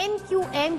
MQM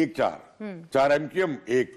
1-4 MQM 1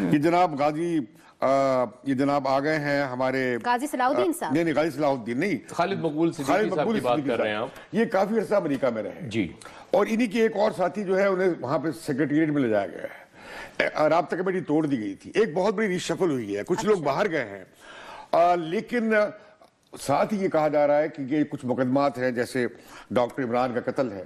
یہ جناب غازی یہ جناب آ گئے ہیں ہمارے غازی صلاح الدین صاحب، نہیں غازی صلاح الدین نہیں، خالد مقبول صدیقی صاحب کی بات کر رہے ہیں آپ. یہ کافی عرصہ امریکہ میں رہے جی. اور انہی کے ایک اور ساتھی جو ہے انہیں وہاں پہ سیکریٹریٹ میں لے جایا گیا ہے، رابطہ کمیٹی توڑ دی گئی تھی، ایک بہت بڑی ریشفل ہوئی ہے، کچھ لوگ باہر گئے ہیں، لیکن ساتھ ہی یہ کہا جا رہا ہے کہ یہ کچھ مقدمات ہیں جیسے ڈاکٹر عمران کا قتل ہے،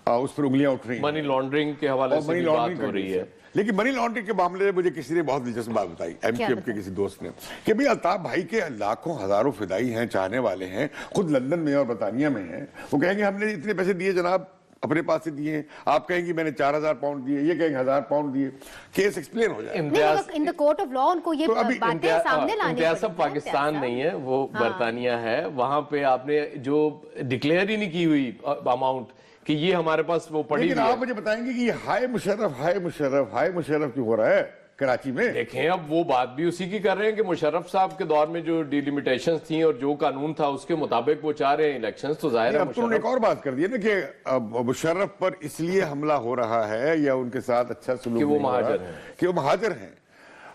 اس پر انگلیاں اٹھ رہی ہیں، منی لانڈرنگ کے حوالے سے بھی بات ہو رہی ہے. لیکن منی لانڈرنگ کے معاملے میں مجھے کسی نے بہت دلچسپ بات بتائی، ایم کیو ایم کے کسی دوست نے، کہ بھئی الطاف بھائی کے لاکھوں ہزاروں فدائی ہیں، چاہنے والے ہیں، خود لندن میں اور برطانیہ میں ہیں، وہ کہیں گے ہم نے اتنے پیسے دیے جناب، اپنے پاس سے دیے ہیں، آپ کہیں گی میں نے 4000 پاؤنڈ دیے، یہ کہیں گے 1000 پاؤنڈ دیے، کیس ایکسپلین ہو جائے. ان دا کورٹ آف لا ان کو یہ باتیں سامنے لانے امتیاز صاحب پاکستان نہیں ہے، وہ برطانیہ ہے، وہاں پہ آپ نے جو ڈکلیئر ہی نہیں کی ہوئی اماؤنٹ کہ یہ ہمارے پاس وہ پڑی لیکن آپ مجھے بتائیں گے کہ یہ ہائے مشرف کیوں ہو رہا ہے کراچی میں؟ دیکھیں اب وہ بات بھی اسی کی کر رہے ہیں کہ مشرف صاحب کے دور میں جو ڈیلیمیٹیشنز تھیں اور جو قانون تھا اس کے مطابق وہ چاہ رہے ہیں الیکشنز، تو ظاہر ہے اب تو انہوں نے ایک اور بات کر دی ہے نا کہ مشرف پر اس لیے حملہ ہو رہا ہے یا ان کے ساتھ اچھا سلوک کہ وہ نہیں ہو رہا مہاجر ہیں، کہ وہ مہاجر ہیں.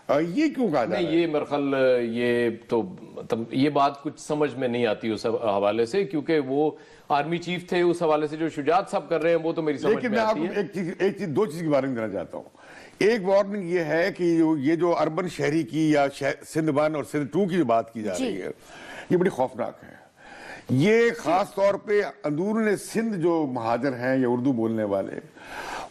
یہ کیوں کہا جا رہا ہے؟ نہیں، یہ مرخل یہ تو مطلب یہ بات کچھ سمجھ میں نہیں آتی اس حوالے سے، کیونکہ وہ آرمی چیف تھے، اس حوالے سے جو شجاعت صاحب کر رہے ہیں وہ تو میری سمجھ لیکن میں میں آپ آتی ہے. ایک چیز دو چیز کے بارے میں دینا چاہتا ہوں. ایک وارننگ یہ ہے کہ یہ جو اربن شہری کی یا سندھ 1 اور سندھ 2 کی جو بات کی جا رہی ہے یہ بڑی خوفناک ہے. یہ خاص طور پہ اندرون سندھ جو مہاجر ہیں یا اردو بولنے والے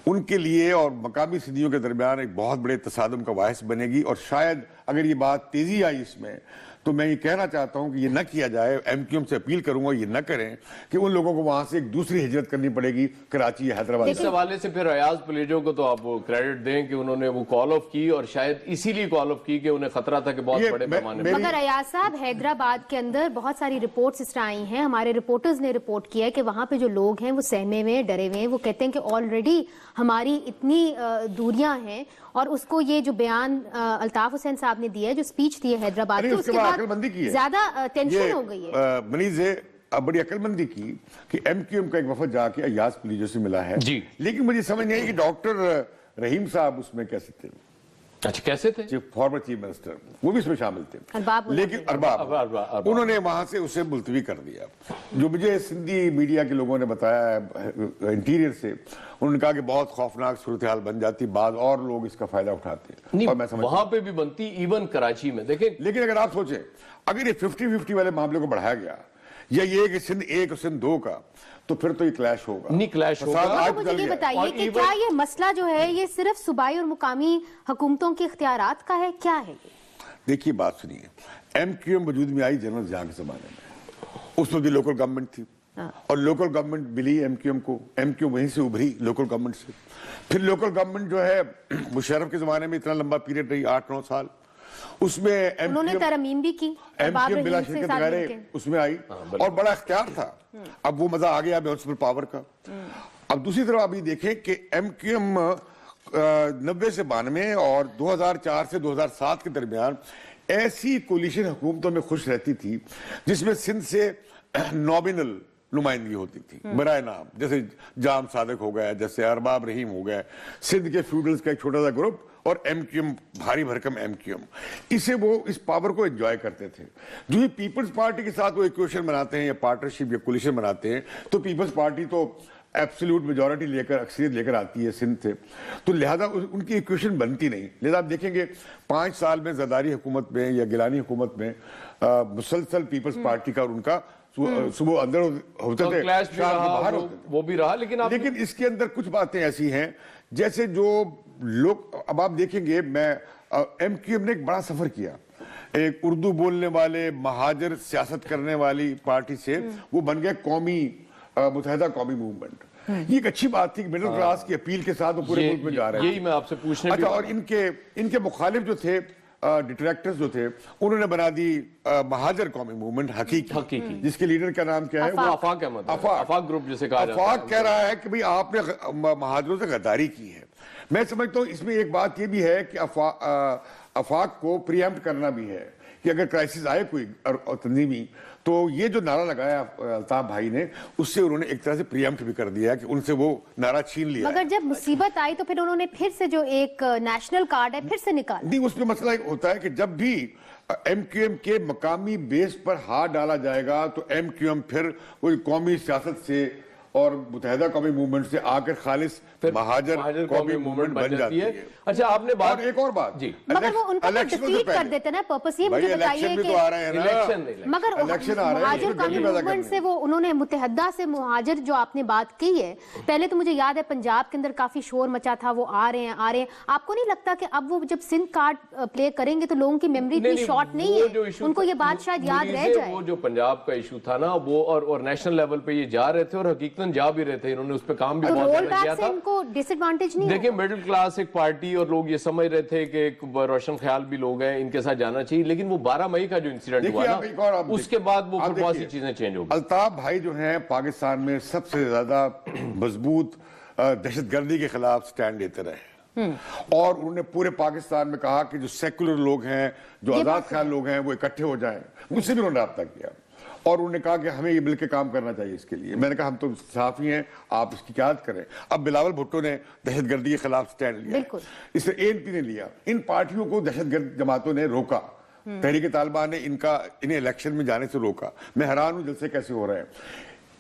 ان کے لیے اور مقامی سندھیوں کے درمیان ایک بہت بڑے تصادم کا باعث بنے گی. اور شاید اگر یہ بات تیزی آئی اس میں تو میں یہ کہنا چاہتا ہوں کہ یہ نہ کیا جائے. ایم کیو ایم سے اپیل کروں گا یہ نہ کریں کہ ان لوگوں کو وہاں سے ایک دوسری ہجرت کرنی پڑے گی کراچی یا حیدرآباد. اس حوالے سے پھر ریاض پلیجو کو تو آپ کریڈٹ دیں کہ انہوں نے وہ کال آف کی، اور شاید اسی لیے کال آف کی کہ انہیں خطرہ تھا کہ بہت بڑے پیمانے پر. مگر ریاض صاحب حیدرآباد کے اندر بہت ساری رپورٹس اس طرح آئی ہیں، ہمارے رپورٹرز نے رپورٹ کیا ہے کہ وہاں پہ جو لوگ ہیں وہ سہمے ہوئے ڈرے ہوئے ہیں. وہ کہتے ہیں کہ آلریڈی ہماری اتنی دوریاں ہیں، اور اس کو یہ جو بیان الطاف حسین صاحب نے دیا ہے، جو سپیچ دی ہے حیدرآباد کی، اس کے بعد زیادہ ٹینشن ہو گئی ہے. منیز بڑی عقل مندی کی کہ ایم کیو ایم کا ایک وفد جا کے ایاز پلیجو سے ملا ہے. لیکن مجھے سمجھ نہیں آئی کہ ڈاکٹر رحیم صاحب اس میں کیسے تھے. اچھا کیسے تھے؟ فارمر چیف منسٹر وہ بھی اس میں شامل تھے، لیکن ارباب انہوں نے وہاں سے اسے ملتوی کر دیا. جو مجھے سندھی میڈیا کے لوگوں نے بتایا انٹیریئر سے، انہوں نے کہا کہ بہت خوفناک صورتحال بن جاتی، بعض اور لوگ اس کا فائدہ اٹھاتے ہیں. وہاں پہ بھی بنتی، ایون کراچی میں دیکھیں. لیکن اگر آپ سوچیں اگر یہ 50-50 والے معاملے کو بڑھایا گیا یا یہ کہ سندھ 1 اور سندھ 2 کا، تو پھر تو یہ کلیش ہوگا. نہیں کلیش ہوگا. مجھے یہ بتائیے کہ کیا یہ مسئلہ جو ہے یہ صرف صوبائی اور مقامی حکومتوں کے اختیارات کا ہے، کیا ہے یہ؟ دیکھیے بات سنیے، ایم کیو ایم وجود میں آئی جنرل ضیاء کے زمانے میں، اس میں بھی لوکل گورنمنٹ تھی اور لوکل گورنمنٹ ملی ایم کیو ایم کو، ایم کیو وہیں سے ابھری لوکل گورنمنٹ سے. پھر لوکل گورنمنٹ جو ہے مشرف کے زمانے میں اتنا لمبا پیریڈ رہی 8-9 سال، اس میں انہوں نے ترمیم بھی کی، ایم کیو ایم بلا شرکت غیر اس میں آئی اور بڑا اختیار تھا. اب وہ مزہ آ گیا میونسپل پاور کا. اب دوسری طرف ابھی دیکھیں کہ ایم کیو ایم 90 سے 92 اور 2004 سے 2007 کے درمیان ایسی کولیشن حکومتوں میں خوش رہتی تھی جس میں سندھ سے نومینل نمائندگی ہوتی تھی برائے نام، جیسے جام صادق ہو گیا، جیسے ارباب رحیم ہو گئے، سندھ کے فیوڈلز کا ایک چھوٹا سا گروپ، اور ایم کیو ایم بھاری بھرکم ایم کیو ایم. اسے وہ اس پاور کو انجوائے کرتے تھے. جو ہی پیپلز پارٹی کے ساتھ وہ ایکویشن بناتے ہیں یا پارٹنرشپ یا کولیشن بناتے ہیں تو پیپلز پارٹی تو ایبسلیوٹ میجورٹی لے کر اکثریت لے کر آتی ہے سندھ سے، تو لہذا ان کی ایکویشن بنتی نہیں. لہذا آپ دیکھیں گے 5 سال میں زرداری حکومت میں یا گیلانی حکومت میں مسلسل پیپلز پارٹی کا اور ان کا صبح اندر ہوتے تھے، شام کو باہر ہوتے تھے. وہ بھی رہا، لیکن اس کے اندر کچھ باتیں ایسی ہیں جیسے جو لوگ اب آپ دیکھیں گے، میں ایم کیو ایم نے ایک بڑا سفر کیا ایک اردو بولنے والے مہاجر سیاست کرنے والی پارٹی سے، وہ بن گیا قومی متحدہ قومی موومنٹ. یہ ایک اچھی بات تھی کہ مڈل کلاس کی اپیل کے ساتھ وہ پورے ملک میں جا رہے ہیں. یہی میں آپ سے پوچھنے اچھا، اور ان کے مخالف جو تھے ڈیٹریکٹرز جو تھے انہوں نے بنا دی مہاجر قومی موومنٹ حقیقی، جس کے لیڈر کا نام کیا ہے؟ وہ آفاق احمد، آفاق گروپ جسے کہا جاتا ہے. آفاق کہہ رہا ہے کہ بھئی آپ نے مہاجروں سے غداری کی ہے. میں سمجھتا ہوں اس میں ایک بات یہ بھی ہے کہ آفاق کو پری ایمپٹ کرنا بھی ہے کہ اگر کرائسس آئے کوئی اور تنظیمی تو یہ جو نعرہ لگایا الطاف بھائی نے اس سے انہوں نے ایک طرح سے پریمپٹ بھی کر دیا کہ ان سے وہ نعرہ چھین لیا. مگر جب مصیبت آئی تو پھر انہوں نے پھر سے جو ایک نیشنل کارڈ ہے پھر سے نکالا. نہیں, اس میں مسئلہ ہوتا ہے کہ جب بھی ایم کیو ایم کے مقامی بیس پر ہاتھ ڈالا جائے گا تو ایم کیو ایم پھر کوئی قومی سیاست سے اور متحدہ قومی موومنٹ سے آ کر خالص مہاجر قومی موومنٹ بن جاتی ہے. اچھا آپ نے بات, اور ایک اور بات, جی مگر وہ ان کو ڈیفیٹ کر دیتے نا. پرپس یہ مجھے بتائیے کہ مگر مہاجر قومی موومنٹ سے وہ انہوں نے متحدہ سے مہاجر جو آپ نے بات کی ہے, پہلے تو مجھے یاد ہے پنجاب کے اندر کافی شور مچا تھا, وہ آ رہے ہیں. آپ کو نہیں لگتا کہ اب وہ جب سندھ کارڈ پلے کریں گے تو لوگوں کی میموری اتنی شارٹ نہیں ہے, ان کو یہ بات شاید یاد رہ جائے؟ وہ جو پنجاب کا ایشو تھا نا وہ اور نیشنل لیول پہ یہ جا رہے تھے اور حقیقتاً جا بھی رہے تھے, انہوں نے اس پہ کام بھی بہت زیادہ کیا تھا. ان کو ڈس ایڈوانٹیج نہیں. دیکھیں مڈل کلاس ایک پارٹی اور لوگ یہ سمجھ رہے تھے کہ ایک روشن خیال بھی لوگ ہیں, ان کے ساتھ جانا چاہیے, لیکن وہ 12 مئی کا جو انسیڈنٹ ہوا نا اس کے بعد وہ بہت سی چیزیں چینج ہو گئی. الطاف بھائی جو ہیں پاکستان میں سب سے زیادہ مضبوط دہشت گردی کے خلاف سٹینڈ لیتے رہے, اور انہوں نے پورے پاکستان میں کہا کہ جو سیکولر لوگ ہیں, جو آزاد خیال لوگ ہیں, وہ اکٹھے ہو جائیں. مجھ سے بھی انہوں نے رابطہ کیا اور انہوں نے کہا کہ ہمیں یہ مل کے کام کرنا چاہیے اس کے لیے. میں نے کہا ہم تو صحافی ہیں, آپ اس کی قیادت کریں. اب بلاول بھٹو نے دہشت گردی کے خلاف سٹینڈ لیا, اس سے ANP نے لیا. ان پارٹیوں کو دہشت گرد جماعتوں نے روکا, تحریک طالبان نے انہیں الیکشن میں جانے سے روکا. میں حیران ہوں جلسے کیسے ہو رہے ہیں.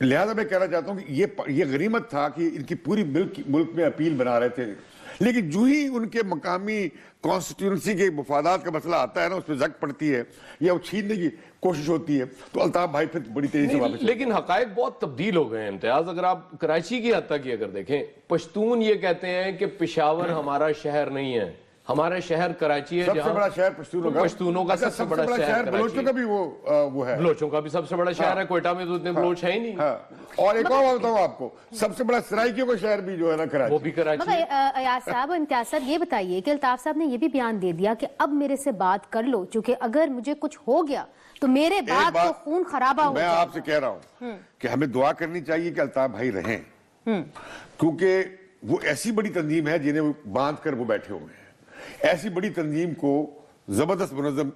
لہذا میں کہنا چاہتا ہوں کہ یہ غنیمت تھا کہ ان کی پوری ملک میں اپیل بنا رہے تھے, لیکن جو ہی ان کے مقامی کانسٹیٹیوئنسی کے مفادات کا مسئلہ آتا ہے نا, اس پہ زنگ پڑتی ہے یا وہ چھیننے کی کوشش ہوتی ہے, تو الطاف بھائی پھر بڑی تیزی سے واپس. لیکن حقائق بہت تبدیل ہو گئے ہیں امتیاز. اگر آپ کراچی کی حد تک اگر دیکھیں, پشتون یہ کہتے ہیں کہ پشاور ہمارا شہر نہیں ہے, ہمارا شہر کراچی ہے. سب سے بڑا شہر پشتونوں کا سب سے بڑا شہر بلوچوں کا بھی وہ ہے, بلوچوں کا بھی سب سے بڑا شہر ہے. کوئٹہ میں تو اتنے بلوچ ہیں ہی نہیں. اور ایک اور بتاؤں آپ کو, سب سے بڑا سرائکیوں کا شہر بھی جو ہے نا کراچی, وہ بھی کراچی. مگر ایاز صاحب, امتیاز صاحب یہ بتائیے کہ الطاف صاحب نے یہ بھی بیان دے دیا کہ اب میرے سے بات کر لو, چونکہ اگر مجھے کچھ ہو گیا تو میرے بعد تو خون خرابہ ہو. میں آپ سے کہہ رہا ہوں کہ ہمیں دعا کرنی چاہیے کہ الطاف بھائی رہیں, کیونکہ وہ ایسی بڑی تنظیم ہے جنہیں باندھ کر وہ بیٹھے ہوئے ہیں. ایسی بڑی تنظیم کو, زبردست منظم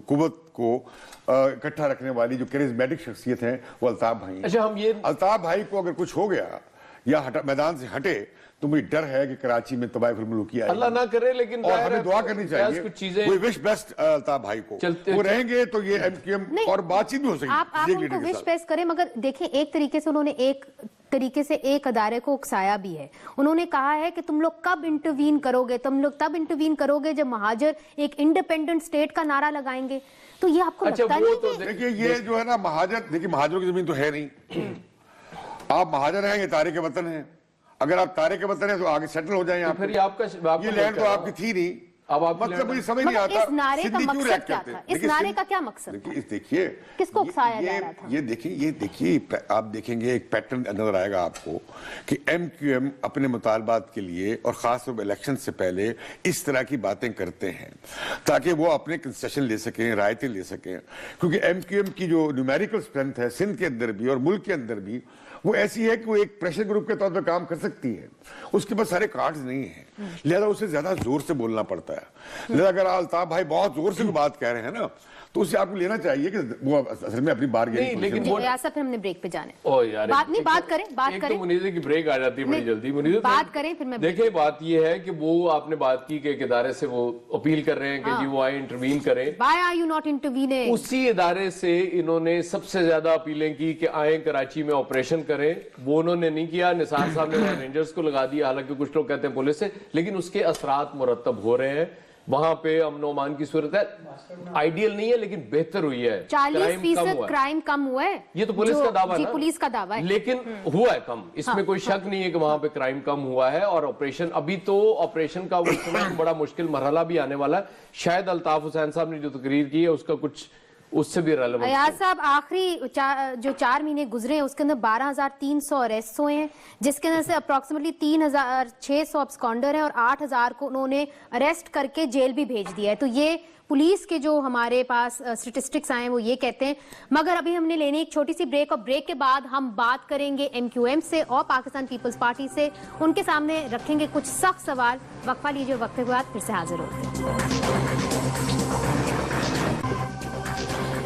قوت کو اکٹھا رکھنے والی جو کیریزمیٹک شخصیت ہیں وہ الطاف بھائی ہیں. اچھا, ہم یہ الطاف بھائی کو اگر کچھ ہو گیا یا میدان سے ہٹے تو مجھے ڈر ہے کہ کراچی میں تباہی الملوکی آئے, اللہ نہ کرے, لیکن اور ہمیں دعا کرنی چاہیے. وی وش بیسٹ الطاف بھائی کو, وہ رہیں گے تو یہ ایم کیو ایم اور بات چیت بھی ہو سکتی ہے. آپ ان کو وش بیسٹ کریں, مگر دیکھیں ایک طریقے سے انہوں نے ایک ادارے کو اکسایا بھی ہے. انہوں نے کہا ہے کہ تم لوگ کب انٹروین کرو گے, تم لوگ تب انٹروین کرو گے جب مہاجر ایک انڈیپینڈنٹ اسٹیٹ کا نعرہ لگائیں گے. تو یہ آپ کو لگتا نہیں کہ دیکھیے یہ جو ہے نا مہاجروں کی زمین تو ہے نہیں. آپ مہاجر ہیں, یہ تارک وطن ہیں. اگر آپ تارک وطن ہیں تو آگے سیٹل ہو جائیں. یہ لینڈ تو آپ کی تھی نہیں. مطلب مجھے سمجھ نہیں آتا اس نعرے کا مقصد کیا تھا, اس نعرے کا کیا مقصد تھا, دیکھیے کس کو اکسایا جا رہا تھا. یہ دیکھیے آپ دیکھیں گے ایک پیٹرن نظر آئے گا آپ کو کہ ایم کیو ایم اپنے مطالبات کے لیے اور خاص طور پر الیکشن سے پہلے اس طرح کی باتیں کرتے ہیں تاکہ وہ اپنے کنسیشن لے سکیں, رعایتیں لے سکیں. کیونکہ ایم کیو ایم کی جو نیومیریکل اسٹرینتھ ہے سندھ کے اندر بھی اور ملک کے اندر بھی وہ ایسی ہے کہ وہ ایک پریشر گروپ کے طور پر کام کر سکتی ہے. اس کے پاس سارے کارڈز نہیں ہیں, لہذا اسے زیادہ زور سے بولنا پڑتا ہے. لہذا اگر الطاف بھائی بہت زور سے بات کہہ رہے ہیں نا تو اسے آپ کو لینا چاہیے کہ وہ اصل میں اپنی بار گئی. لیکن ریاست ہم نے بریک پہ جانے, بات کریں ایک تو منیزے کی بریک آ جاتی ہے بڑی جلدی. منیزے بات کریں پھر میں دیکھیں, بات یہ ہے کہ وہ آپ نے بات کی کہ ایک ادارے سے وہ اپیل کر رہے ہیں کہ جی وہ آئے انٹروین کریں. Why are you not intervening? اسی ادارے سے انہوں نے سب سے زیادہ اپیلیں کی کہ آئیں کراچی میں آپریشن کریں. وہ انہوں نے نہیں کیا. نثار صاحب نے رینجرز کو لگا دیا, حالانکہ کچھ لوگ کہتے ہیں پولیس سے, لیکن اس کے اثرات مرتب ہو رہے ہیں. وہاں پہ امن و امان کی صورت ہے آئیڈیل نہیں ہے لیکن بہتر ہوئی ہے. 40% کرائم کم ہوا ہے. یہ تو پولیس کا دعویٰ ہے, پولیس کا دعویٰ ہے, لیکن ہوا ہے کم. اس میں کوئی شک نہیں ہے کہ وہاں پہ کرائم کم ہوا ہے. اور آپریشن ابھی تو آپریشن کا بڑا مشکل مرحلہ بھی آنے والا ہے. شاید الطاف حسین صاحب نے جو تقریر کی ہے اس کا کچھ اس سے بھی ریلیونٹ. ایاز صاحب, آخری جو 4 مہینے گزرے ہیں اس کے اندر 12,300 اریسٹ ہوئے ہیں, جس کے اندر سے اپروکسیمیٹلی 3,600 ابسکانڈر ہیں اور 8,000 کو انہوں نے اریسٹ کر کے جیل بھی بھیج دیا ہے. تو یہ پولیس کے جو ہمارے پاس اسٹیٹسٹکس آئے ہیں وہ یہ کہتے ہیں. مگر ابھی ہم نے لینی ایک چھوٹی سی بریک, اور بریک کے بعد ہم بات کریں گے ایم کیو ایم سے اور پاکستان پیپلز پارٹی سے. ان کے سامنے رکھیں گے کچھ سخت سوال. وقفہ لیجیے, وقفے کے بعد پھر سے حاضر ہوتے ہیں.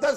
10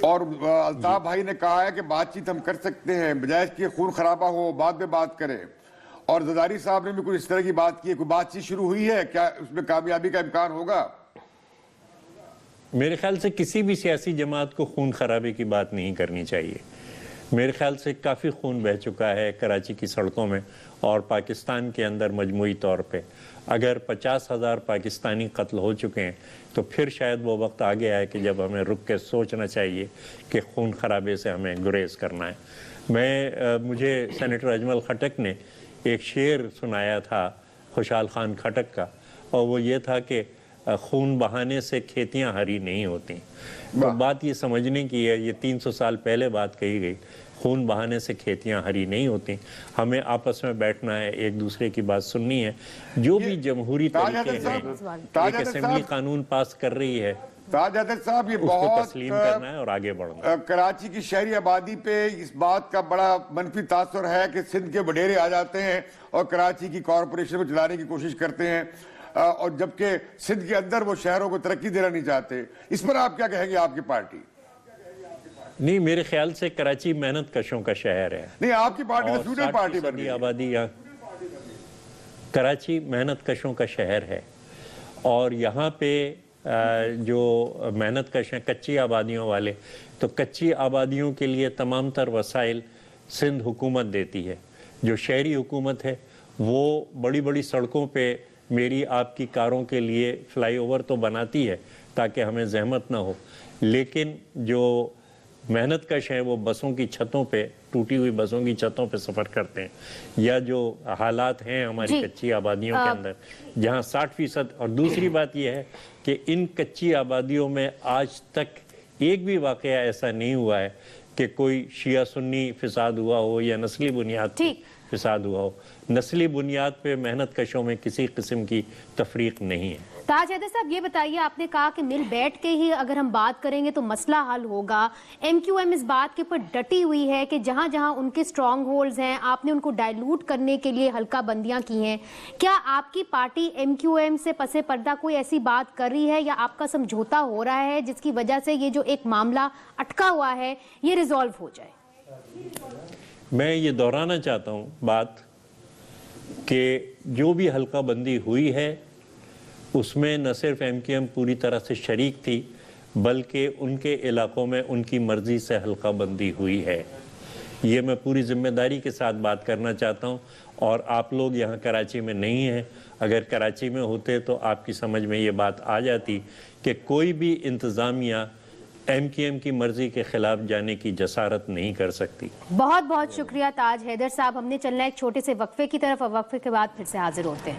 اور الطاف بھائی نے کہا ہے کہ بات چیت ہم کر سکتے ہیں، بجائے اس کے خون خرابہ ہو بعد میں بات کریں. اور زرداری صاحب نے بھی کچھ اس طرح کی بات کی ہے. کوئی بات چیت شروع ہوئی ہے کیا؟ اس میں کامیابی کا امکان ہوگا؟ میرے خیال سے کسی بھی سیاسی جماعت کو خون خرابے کی بات نہیں کرنی چاہیے. میرے خیال سے کافی خون بہہ چکا ہے کراچی کی سڑکوں میں اور پاکستان کے اندر مجموعی طور پہ. اگر 50,000 پاکستانی قتل ہو چکے ہیں تو پھر شاید وہ وقت آ گیا ہے کہ جب ہمیں رک کے سوچنا چاہیے کہ خون خرابے سے ہمیں گریز کرنا ہے. مجھے سینیٹر اجمل خٹک نے ایک شعر سنایا تھا خوشحال خان کھٹک کا، اور وہ یہ تھا کہ خون بہانے سے کھیتیاں ہری نہیں ہوتی. تو بات یہ سمجھنے کی ہے، یہ 300 سال پہلے بات کہی گئی، خون بہانے سے کھیتیاں ہری نہیں ہوتی. ہمیں آپس میں بیٹھنا ہے، ایک دوسرے کی بات سننی ہے. جو بھی جمہوری طریقے ہیں، ایک اسمبلی قانون پاس کر رہی ہے، تاج حیدر صاحب یہ اس کو بہت تسلیم کرنا ہے اور آگے بڑھنا ہے. کراچی کی شہری آبادی پہ اس بات کا بڑا منفی تاثر ہے کہ سندھ کے وڈیرے آ جاتے ہیں اور کراچی کی کارپوریشن میں چلانے کی کوشش کرتے ہیں، اور جبکہ سندھ کے اندر وہ شہروں کو ترقی دینا نہیں چاہتے. اس پر آپ کیا کہیں گے آپ کی پارٹی؟ نہیں، میرے خیال سے کراچی محنت کشوں کا شہر ہے. نہیں، آپ کی پارٹی تو اور فیوڈل پارٹی بن 60% گئی. آبادی یہاں، کراچی محنت کشوں کا شہر ہے، اور یہاں پہ جو محنت کش ہیں کچی آبادیوں والے، تو کچی آبادیوں کے لیے تمام تر وسائل سندھ حکومت دیتی ہے. جو شہری حکومت ہے وہ بڑی بڑی سڑکوں پہ میری آپ کی کاروں کے لیے فلائی اوور تو بناتی ہے تاکہ ہمیں زحمت نہ ہو، لیکن جو محنت کش ہیں وہ بسوں کی چھتوں پہ، ٹوٹی ہوئی بسوں کی چھتوں پہ سفر کرتے ہیں. یا جو حالات ہیں ہماری کچی آبادیوں کے اندر جہاں 60%. اور دوسری بات یہ ہے کہ ان کچی آبادیوں میں آج تک ایک بھی واقعہ ایسا نہیں ہوا ہے کہ کوئی شیعہ سنی فساد ہوا ہو یا نسلی بنیاد پہ فساد ہوا ہو. نسلی بنیاد پہ محنت کشوں میں کسی قسم کی تفریق نہیں ہے. تاج حیدر صاحب یہ بتائیے، آپ نے کہا کہ مل بیٹھ کے ہی اگر ہم بات کریں گے تو مسئلہ حل ہوگا. ایم کیو ایم اس بات کے اوپر ڈٹی ہوئی ہے کہ جہاں جہاں ان کے سٹرانگ ہولڈز ہیں آپ نے ان کو ڈائلوٹ کرنے کے لیے حلقہ بندیاں کی ہیں. کیا آپ کی پارٹی ایم کیو ایم سے پس پردہ کوئی ایسی بات کر رہی ہے یا آپ کا سمجھوتا ہو رہا ہے جس کی وجہ سے یہ جو ایک معاملہ اٹکا ہوا ہے یہ ریزالو ہو جائے؟ میں یہ دہرانا چاہتا ہوں بات کہ جو بھی حلقہ بندی ہوئی ہے اس میں نہ صرف ایم کیو ایم پوری طرح سے شریک تھی بلکہ ان کے علاقوں میں ان کی مرضی سے حلقہ بندی ہوئی ہے. یہ میں پوری ذمہ داری کے ساتھ بات کرنا چاہتا ہوں. اور آپ لوگ یہاں کراچی میں نہیں ہیں، اگر کراچی میں ہوتے تو آپ کی سمجھ میں یہ بات آ جاتی کہ کوئی بھی انتظامیہ ایم کیو ایم کی مرضی کے خلاف جانے کی جسارت نہیں کر سکتی. بہت بہت شکریہ تاج حیدر صاحب. ہم نے چلنا ایک چھوٹے سے وقفے کی طرف، اور وقفے کے بعد پھر سے حاضر ہوتے ہیں.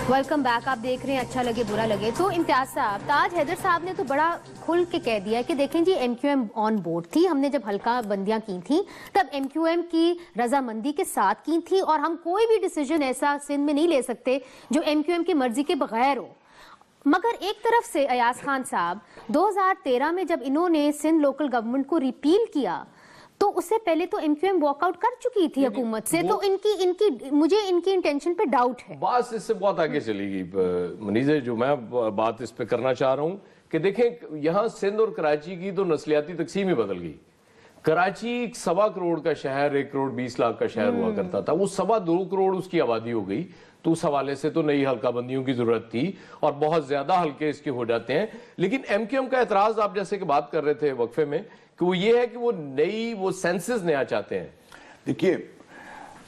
Welcome back. آپ دیکھ رہے ہیں اچھا لگے برا لگے. تو امتیاز صاحب، تاج حیدر صاحب نے تو بڑا کھل کے کہہ دیا کہ دیکھیں جی M Q M on board تھی. ہم نے جب حلقہ بندیاں کی تھیں تب ایم کیو ایم کی رضامندی کے ساتھ کی تھی، اور ہم کوئی بھی ڈیسیجن ایسا سندھ میں نہیں لے سکتے جو ایم کیو ایم کی مرضی کے بغیر ہو. مگر ایک طرف سے ایاز خان صاحب 2013 میں جب انہوں نے سندھ لوکل گورنمنٹ کو ریپیل کیا تو اس سے پہلے تو M Q M walk out کر چکی تھی حکومت سے. تو مجھے ان کی انٹینشن پہ ڈاؤٹ ہے. بات اس سے بہت آگے چلی گئی منیزہ. جو میں بات اس پہ کرنا چاہ رہا ہوں کہ دیکھیں یہاں سندھ اور کراچی کی تو نسلیاتی تقسیم ہی بدل گئی. کراچی 1.25 کروڑ کا شہر 1 کروڑ 20 لاکھ کا شہر ہوا کرتا تھا، وہ 2.25 کروڑ اس کی آبادی ہو گئی. تو اس حوالے سے تو نئی حلقہ بندیوں کی ضرورت تھی اور بہت زیادہ حلقے اس کے ہو جاتے ہیں. لیکن ایم کیو ایم کا اعتراض آپ جیسے کہ بات کر رہے تھے وقفے میں کہ وہ یہ ہے کہ وہ سینسز نیا چاہتے ہیں. دیکھیے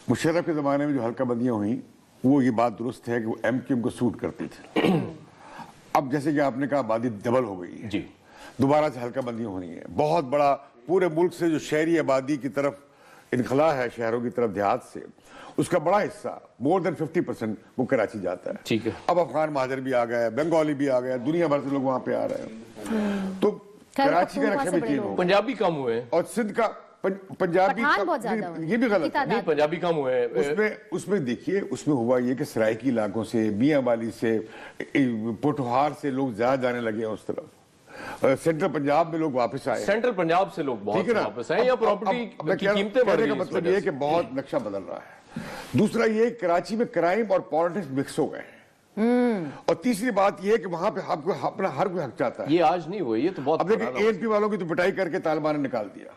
مشرف کے زمانے میں جو حلقہ بندیاں ہوئیں وہ یہ بات درست ہے کہ وہ ایم کیو ایم کو سوٹ کرتی تھی. اب جیسے کہ آپ نے کہا آبادی ڈبل ہو گئی ہے جی، دوبارہ سے حلقہ بندیاں ہونی ہے. بہت بڑا پورے ملک سے جو شہری آبادی کی طرف انخلا ہے، شہروں کی طرف دیہات سے، اس کا بڑا حصہ مور دین 50% وہ کراچی جاتا ہے. ٹھیک ہے. اب افغان مہاجر بھی آ گئے، بنگالی بھی آ گئے، دنیا بھر سے لوگ وہاں پہ آ رہے ہیں. تو کراچی کا نقشہ بھی چینج ہو. پنجابی کم ہوئے ہیں اور سندھ کا پنجابی یہ بھی غلط ہے. نہیں، پنجابی کم ہوئے ہیں. اس میں دیکھیے اس میں ہوا یہ کہ سرائکی علاقوں سے، میاں والی سے، پوٹھوہار سے لوگ زیادہ جانے لگے ہیں اس طرف. سینٹرل پنجاب میں لوگ واپس آئے. سینٹرل پنجاب سے لوگ بہت واپس آئے. یا پراپرٹی کی قیمتیں بڑھ رہی ہیں. مطلب یہ ہے کہ بہت نقشہ بدل رہا ہے. دوسرا یہ کراچی میں کرائم اور پالیٹکس مکس ہو گئے ہیں. اور تیسری بات یہ ہے کہ وہاں پہ اپنا ہر کوئی حق چاہتا ہے. یہ آج نہیں ہوئی, یہ تو بہت اب دیکھیں اے این پی والوں کی تو پٹائی کر کے طالبان نے نکال دیا,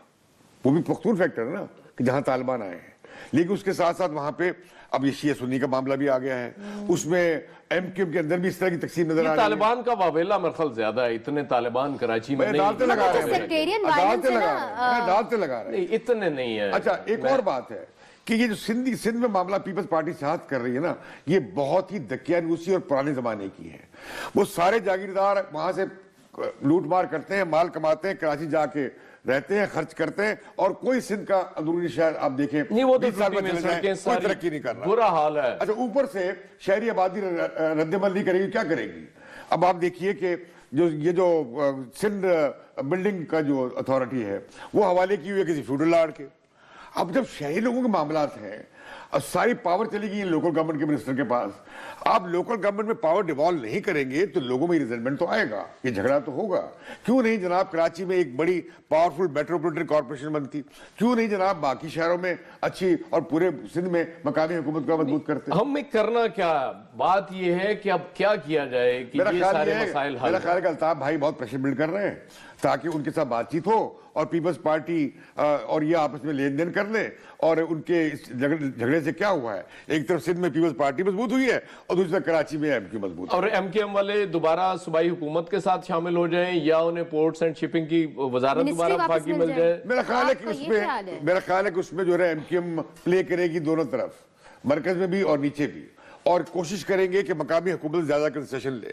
وہ بھی پختون فیکٹر ہے نا کہ جہاں طالبان آئے ہیں. لیکن اس کے ساتھ ساتھ وہاں پہ اب یہ شیعہ سنی کا معاملہ بھی آ گیا ہے, اس میں ایم کیو ایم کے اندر بھی اس طرح کی تقسیم نظر آ رہی ہے. طالبان کا واویلا مرخل زیادہ ہے, اتنے طالبان کراچی میں عدالتیں لگا رہے ہیں, sectarian violence ہے نا, عدالتیں لگا رہے ہیں, اتنے نہیں ہے. اچھا ایک اور بات ہے کہ یہ جو سندھ میں معاملہ پیپلز پارٹی سیاست کر رہی ہے نا, یہ بہت ہی دقیانوسی اور پرانے زمانے کی ہے. وہ سارے جاگیردار وہاں سے لوٹ مار کرتے ہیں, مال کماتے ہیں, کراچی جا کے رہتے ہیں, خرچ کرتے ہیں, اور کوئی سندھ کا اندرونی شہر آپ دیکھیں نہیں, وہ تو 20 سال میں چلے جائیں, کوئی ترقی نہیں کر رہا, برا حال ہے. اچھا اوپر سے شہری آبادی رد عمل نہیں کرے گی, کیا کرے گی؟ اب آپ دیکھیے کہ یہ جو سندھ بلڈنگ کا جو اتھارٹی ہے وہ حوالے کی ہوئی ہے کسی فیوڈل لارڈ کے. اب جب شہری لوگوں کے معاملات ہیں, اب ساری پاور چلی گئی لوکل گورنمنٹ کے منسٹر کے پاس, آپ لوکل گورنمنٹ میں پاور ڈیوالو نہیں کریں گے تو لوگوں میں ریزلٹمنٹ تو آئے گا, یہ جھگڑا تو ہوگا. کیوں نہیں جناب کراچی میں ایک بڑی پاورفل میٹروپولیٹن کارپوریشن بنتی, کیوں نہیں جناب باقی شہروں میں اچھی, اور پورے سندھ میں مقامی حکومت کو مضبوط کرتے. ہم کرنا کیا, بات یہ ہے کہ اب کیا کیا جائے کہ یہ سارے مسائل حل. میرا خیال ہے کہ الطاف بھائی بہت پریشر بلڈ کر رہے ہیں تاکہ ان کے ساتھ بات چیت ہو اور پیپلز پارٹی اور یہ آپس میں لین دین کر لیں. اور ان کے اس جھگڑے سے کیا ہوا ہے, ایک طرف سندھ میں پیپلز پارٹی مضبوط ہوئی ہے اور دوسری طرف کراچی میں ایم کیو مضبوط ہے. اور ایم کیو ایم والے دوبارہ صوبائی حکومت کے ساتھ شامل ہو جائیں یا انہیں پورٹس اینڈ شپنگ کی وزارت دوبارہ وفاقی مل جائے. میرا خیال ہے کہ اس میں جو ہے ایم کیو ایم پلے کرے گی دونوں طرف, مرکز میں بھی اور نیچے بھی, اور کوشش کریں گے کہ مقامی حکومت زیادہ کنسیشن لے.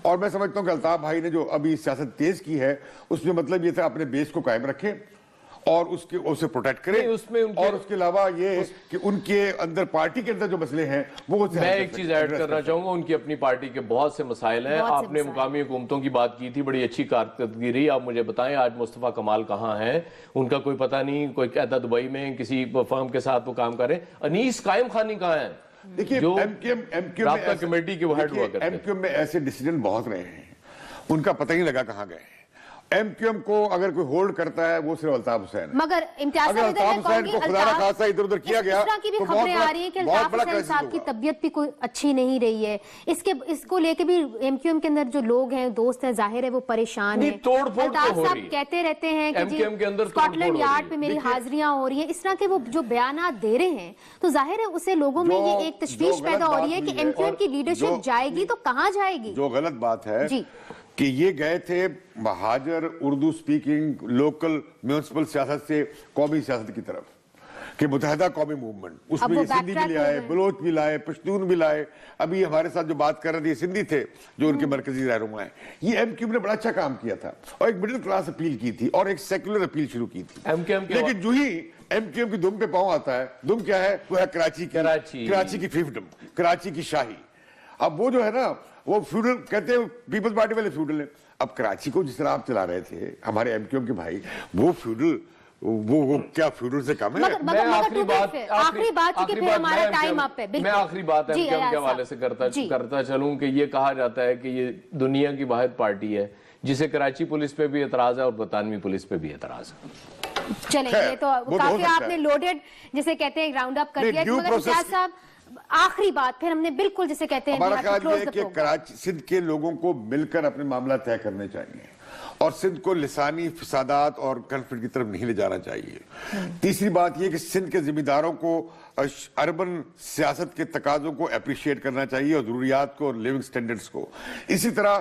اور میں سمجھتا ہوں کہ الطاف بھائی نے جو ابھی سیاست تیز کی ہے اس میں مطلب یہ تھا اپنے بیس کو قائم رکھیں اور اسے پروٹیکٹ کریں, اور اس کے علاوہ یہ کہ ان کے اندر پارٹی کے اندر جو مسئلے ہیں وہ میں ایک چیز ایڈ کرنا چاہوں گا, ان کی اپنی پارٹی کے بہت سے مسائل ہیں. آپ نے مقامی حکومتوں کی بات کی تھی, بڑی اچھی کارکردگی رہی. آپ مجھے بتائیں آج مصطفیٰ کمال کہاں ہیں, ان کا کوئی پتہ نہیں, کوئی کہتا دبئی میں کسی فرم کے ساتھ وہ کام کرے. انیس قائم خانی کہاں ہیں, دیکھیے رابطہ کمیٹی کے وہ ہیڈ ہوا کرتے ہیں. ایم کیو ایم میں ایسے ڈیسیجن بہت رہے ہیں, ان کا پتہ ہی لگا کہاں گئے. ایم کیو ایم کو اگر کوئی ہولڈ کرتا ہے وہ صرف الطاف حسین, مگر اگر الطاف حسین کو خدا نخواستہ ادھر ادھر کیا گیا اس طرح کی بھی خبریں آ رہی ہیں کہ الطاف حسین صاحب کی طبیعت بھی کوئی اچھی نہیں رہی ہے. اس کو لے کے بھی ایم کیو ایم کے اندر جو لوگ ہیں, دوست ہیں, ظاہر ہے وہ پریشان ہیں. الطاف صاحب کہتے رہتے ہیں کہ جی اسکاٹ لینڈ یارڈ پہ میری حاضریاں ہو رہی ہیں, اس طرح کے وہ جو بیانات دے رہے ہیں, تو ظاہر ہے اسے لوگوں میں یہ ایک تشویش پیدا ہو رہی ہے کہ ایم کیو ایم کی لیڈرشپ جائے گی تو کہاں جائے گی. جو غلط بات ہے کہ یہ گئے تھے مہاجر اردو سپیکنگ لوکل میونسپل سیاست سے قومی سیاست کی طرف, کہ متحدہ قومی موومنٹ, اس میں یہ سندھی بھی لائے, بلوچ بھی لائے, پشتون بھی لائے. ابھی ہمارے ساتھ جو بات کر رہے تھے یہ سندھی تھے جو ان کے مرکزی رہنما ہیں. یہ ایم کیو نے بڑا اچھا کام کیا تھا اور ایک مڈل کلاس اپیل کی تھی اور ایک سیکولر اپیل شروع کی تھی. لیکن جو ہی ایم کیو کی دم پہ پاؤں آتا ہے, دم کیا ہے, وہ ہے کراچی کی فیوڈم, کراچی کی شاہی. اب وہ جو ہے نا وہ فیوڈل کہتے ہیں, پیپلز پارٹی والے فیوڈل ہیں. اب کراچی کو جس طرح آپ چلا رہے تھے ہمارے ایم کیو کے بھائی, وہ فیوڈل وہ کیا فیوڈل سے کم ہے. میں آخری بات ایم کیو کے حوالے سے کرتا چلوں کہ یہ کہا جاتا ہے کہ یہ دنیا کی واحد پارٹی ہے جسے کراچی پولیس پہ بھی اعتراض ہے اور برطانوی پولیس پہ بھی اعتراض ہے. چلیں یہ تو کافی آپ نے لوڈڈ جسے کہتے ہیں راؤنڈ اپ کر دیا. مگر امتیاز صاحب آخری بات پھر ہم نے بالکل جسے کہتے ہیں ہمارا خیال یہ ہے کہ کراچی سندھ کے لوگوں کو مل کر اپنے معاملہ طے کرنے چاہیے اور سندھ کو لسانی فسادات اور کنفلکٹ کی طرف نہیں لے جانا چاہیے. تیسری بات یہ کہ سندھ کے ذمہ داروں کو اربن سیاست کے تقاضوں کو اپریشیٹ کرنا چاہیے اور ضروریات کو اور لیونگ سٹینڈرڈز کو. اسی طرح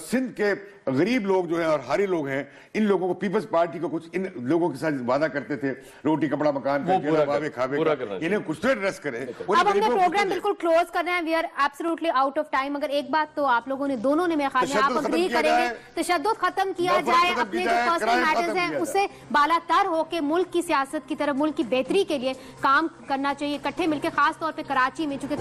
سندھ کے غریب لوگ جو ہیں اور ہاری لوگ ہیں, ان لوگوں کو پیپلز پارٹی کو کچھ ان لوگوں کے ساتھ وعدہ کرتے تھے, روٹی کپڑا مکان انہیں کچھ تو ایڈریس کریں. اب ہم نے پروگرام بالکل کلوز کرنا ہے, we are absolutely out of time. مگر ایک بات تو آپ لوگوں نے دونوں نے, میرے خیال میں آپ اگری کریں گے, تشدد ختم کیا جائے, اپنے جو پرسنل میٹرز ہیں اس سے بالا تر ہو کے ملک کی سیاست کی طرف, ملک کی بہتری کے لیے کام کرنا چاہیے اکٹھے مل کے, خاص طور پہ کراچی میں, چونکہ